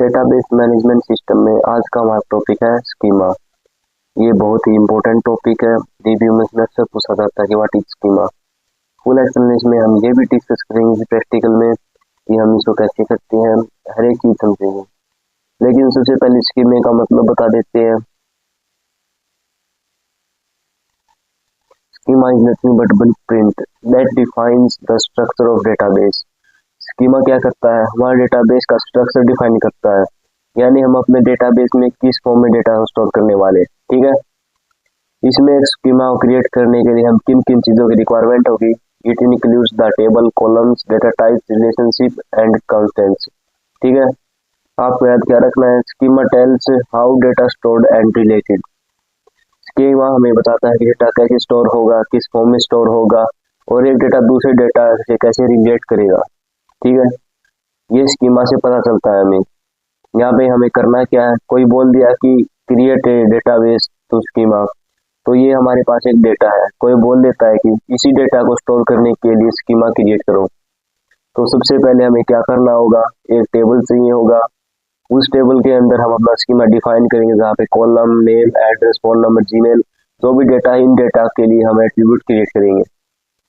Database management system में आज का हमारा टॉपिक है स्कीमा। ये बहुत ही इंपॉर्टेंट टॉपिक है। रिव्यू में अक्सर पूछा जाता है कि what is schema. Full explanation में हम ये भी डिस्कस करेंगे प्रैक्टिकल में कि हम इसको कैसे करते हैं, हर एक चीज समझेंगे। लेकिन सबसे पहले स्कीमे का मतलब बता देते हैं। Schema is nothing but blueprint that defines the structure of database. Schema क्या करता है? हमारे डेटाबेस का स्ट्रक्चर डिफाइन करता है, यानी हम अपने डेटाबेस में किस फॉर्म में डेटा स्टोर करने वाले। ठीक है, इसमें एक स्कीमा क्रिएट करने के लिए हम किन किन चीजों की रिक्वायरमेंट होगी। It includes the table, columns, data types, relationship and constants. ठीक है, आपको याद क्या रखना है? Schema tells how data stored and related. Schema हमें बताता है कि डेटा कैसे स्टोर होगा, किस फॉर्म में स्टोर होगा, और एक डेटा दूसरे डेटा से कैसे रिलेट करेगा। ठीक है, ये स्कीमा से पता चलता है हमें। यहाँ पे हमें करना क्या है? कोई बोल दिया कि create a database to schema, तो ये हमारे पास एक डेटा है। कोई बोल देता है कि इसी डेटा को स्टोर करने के लिए स्कीमा क्रिएट करो, तो सबसे पहले हमें क्या करना होगा? एक टेबल चाहिए होगा। उस टेबल के अंदर हम अपना स्कीमा डिफाइन करेंगे, जहाँ पे column, name, address, phone number, Gmail, जो भी डेटा है, इन डेटा के लिए हम एट्रीब्यूट क्रिएट करेंगे।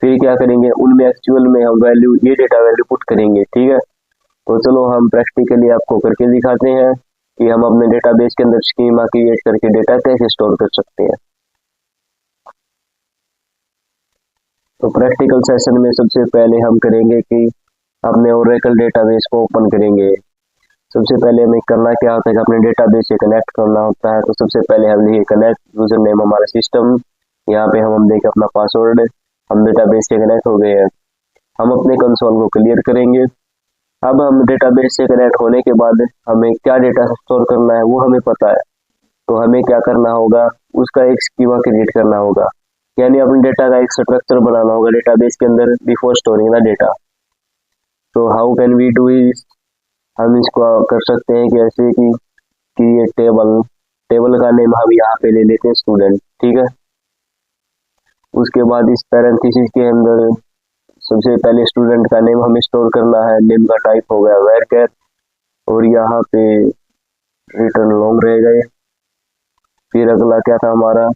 फिर क्या करेंगे? उनमें एक्चुअल में हम वैल्यू, ये डेटा वैल्यू पुट करेंगे। ठीक है, तो चलो हम प्रैक्टिकली आपको करके दिखाते हैं कि हम अपने डेटाबेस के अंदर स्कीमा क्रिएट करके डेटा कैसे स्टोर कर सकते हैं। तो प्रैक्टिकल सेशन में सबसे पहले हम करेंगे कि अपने ओरेकल डेटाबेस को ओपन करेंगे। सबसे पहले हमें करना क्या होता है कि अपने डेटाबेस से कनेक्ट करना होता है। तो सबसे पहले हम लिखे कनेक्ट, यूजर नेम हमारा सिस्टम, यहाँ पे हम देंगे अपना पासवर्ड। हम डेटाबेस से कनेक्ट हो गए हैं। हम अपने कंसोल को क्लियर करेंगे। अब हम डेटाबेस से कनेक्ट होने के बाद हमें क्या डेटा स्टोर करना है वो हमें पता है। तो हमें क्या करना होगा? उसका एक स्कीमा क्रिएट करना होगा, यानी अपने डेटा का एक स्ट्रक्चर बनाना होगा डेटाबेस के अंदर बिफोर स्टोरिंग द डेटा। तो how can we do it? हम इसको कर सकते हैं कि ऐसे कि क्रिएट टेबल, टेबल का नेम हम यहाँ पे ले लेते हैं स्टूडेंट। ठीक है, उसके बाद इस पैरेंथेसिस के अंदर सबसे पहले स्टूडेंट का नेम हमें स्टोर करना है। नेम का टाइप हो गया वैरचर, और यहाँ पे रिटर्न लॉन्ग रह गए। फिर अगला क्या था हमारा?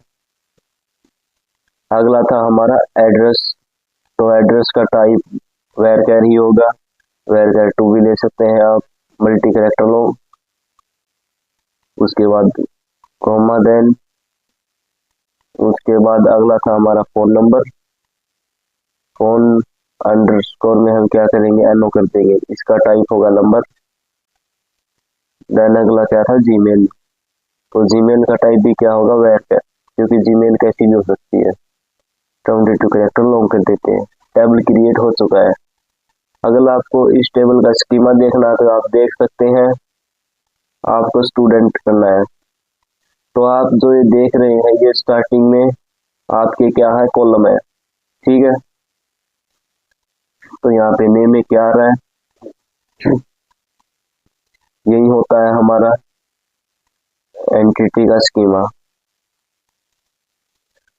अगला था हमारा एड्रेस। तो एड्रेस का टाइप वैरचर ही होगा, वैरचर 2 भी ले सकते हैं आप, मल्टी कैरेक्टर लॉन्ग। उसके बाद कॉमा, देन उसके बाद अगला था हमारा फोन नंबर। फोन अंडरस्कोर में हम क्या करेंगे? एनो कर देंगे, इसका टाइप होगा नंबर। देन अगला क्या था? जीमेल। तो जीमेल का टाइप भी क्या होगा? वैरचर, क्योंकि जीमेल कैसी भी हो सकती है। 22 कैरेक्टर लॉन्ग कर देते हैं। टेबल क्रिएट हो चुका है। अगर आपको इस टेबल का स्कीमा देखना है तो आप देख सकते हैं। आपको स्टूडेंट करना है, तो आप जो ये देख रहे हैं ये स्टार्टिंग में आपके क्या है? कॉलम है। ठीक है, तो यहाँ पे नेम में क्या आ रहा है? यही होता है हमारा एंटिटी का स्कीमा।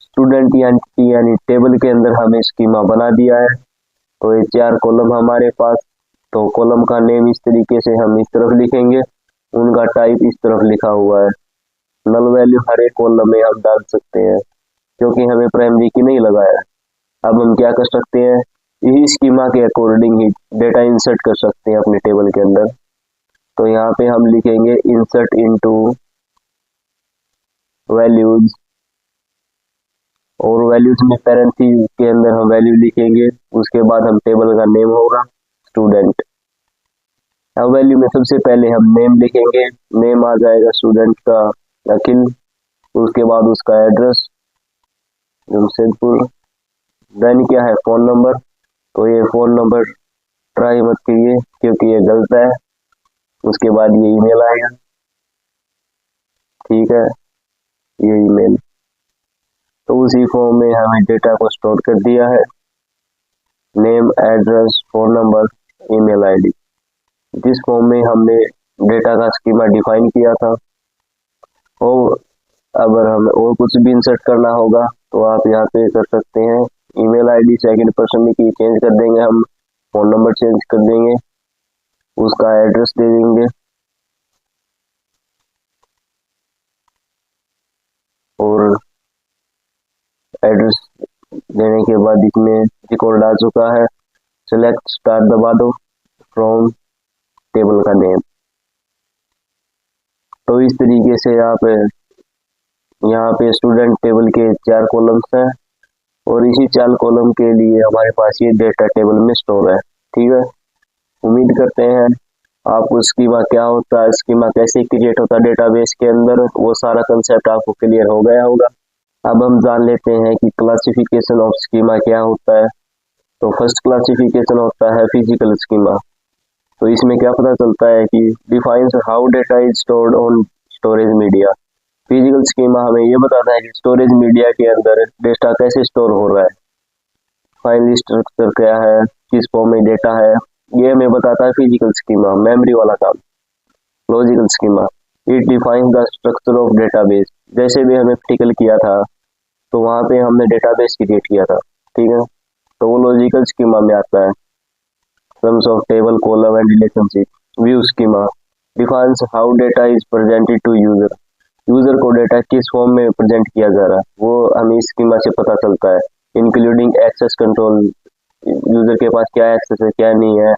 स्टूडेंट एंटिटी यानी टेबल के अंदर हमें स्कीमा बना दिया है। तो ये 4 कॉलम हमारे पास। तो कॉलम का नेम इस तरीके से हम इस तरफ लिखेंगे, उनका टाइप इस तरफ लिखा हुआ है। नल वैल्यू हर एक कॉलम में हम डाल सकते हैं, क्योंकि हमें प्राइमरी की नहीं लगाया है। अब हम क्या कर सकते हैं? इसी स्कीमा के अकॉर्डिंग ही डेटा इंसर्ट कर सकते हैं अपने टेबल के अंदर। तो यहाँ पे हम लिखेंगे इंसर्ट इनटू वैल्यूज, और वैल्यूज में पैरेंथेसिस के अंदर हम वैल्यू लिखेंगे। उसके बाद हम टेबल का नेम होगा स्टूडेंट। अब वैल्यू में सबसे पहले हम नेम लिखेंगे। नेम आ जाएगा स्टूडेंट का अखिल। उसके बाद उसका एड्रेस जमशेदपुर। देन क्या है? Phone number. तो ये फोन नंबर ट्राई मत करिए क्योंकि ये गलत है। उसके बाद ये ईमेल आएगा। ठीक है, ये ईमेल। तो उसी फॉर्म में हमें डेटा को स्टोर कर दिया है। Name, address, phone number, email ID, जिस फॉर्म में हमने डेटा का स्कीमा डिफाइन किया था। और अगर हमें और कुछ भी इंसर्ट करना होगा तो आप यहाँ पे कर सकते हैं। ईमेल आईडी सेकंड पर्सन की चेंज कर देंगे हम, फोन नंबर चेंज कर देंगे, उसका एड्रेस दे देंगे। एड्रेस देने के बाद इसमें रिकॉर्ड आ चुका है। सेलेक्ट स्टार दबा दो फ्रॉम टेबल का नेम। तो इस तरीके से आप यहाँ पे स्टूडेंट टेबल के 4 कॉलम्स हैं और इसी 4 कॉलम के लिए हमारे पास ये डेटा टेबल में स्टोर है। ठीक है, उम्मीद करते हैं आपको स्कीमा क्या होता है, स्कीमा कैसे क्रिएट होता है डेटाबेस के अंदर, वो सारा कंसेप्ट आपको क्लियर हो गया होगा। अब हम जान लेते हैं कि क्लासिफिकेशन ऑफ स्कीमा क्या होता है। तो फर्स्ट क्लासिफिकेशन होता है फिजिकल स्कीमा। तो इसमें क्या पता चलता है कि defines how data is stored on storage media. Physical schema हमें ये बताता है कि स्टोरेज मीडिया के अंदर डेटा कैसे स्टोर हो रहा है, फाइल स्ट्रक्चर क्या है, किस फॉर्म में डेटा है, ये हमें बताता है फिजिकल स्कीमा, मेमोरी वाला काम। Logical schema, it defines the structure of database. जैसे भी हमें फिजिकल किया था तो वहाँ पे हमने डेटाबेस क्रिएट किया था, ठीक है, तो वो लॉजिकल स्कीमा में आता है। Terms of table, column and relationship. View schema defines how data is presented to user. User को डेटा किस फॉर्म में प्रेजेंट किया जा रहा है वो हमें इस स्कीमा से पता चलता है। इंक्लूडिंग एक्सेस कंट्रोल, यूजर के पास क्या एक्सेस है क्या नहीं है,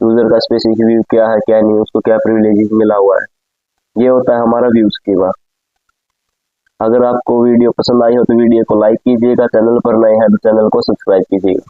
यूजर का स्पेसिफिक व्यू क्या है क्या नहीं, उसको क्या प्रिविलेजेस मिला हुआ है, ये होता है हमारा व्यू स्कीमा। अगर आपको वीडियो पसंद आई हो तो वीडियो को लाइक कीजिएगा, चैनल पर नए हैं तो चैनल को सब्सक्राइब कीजिएगा।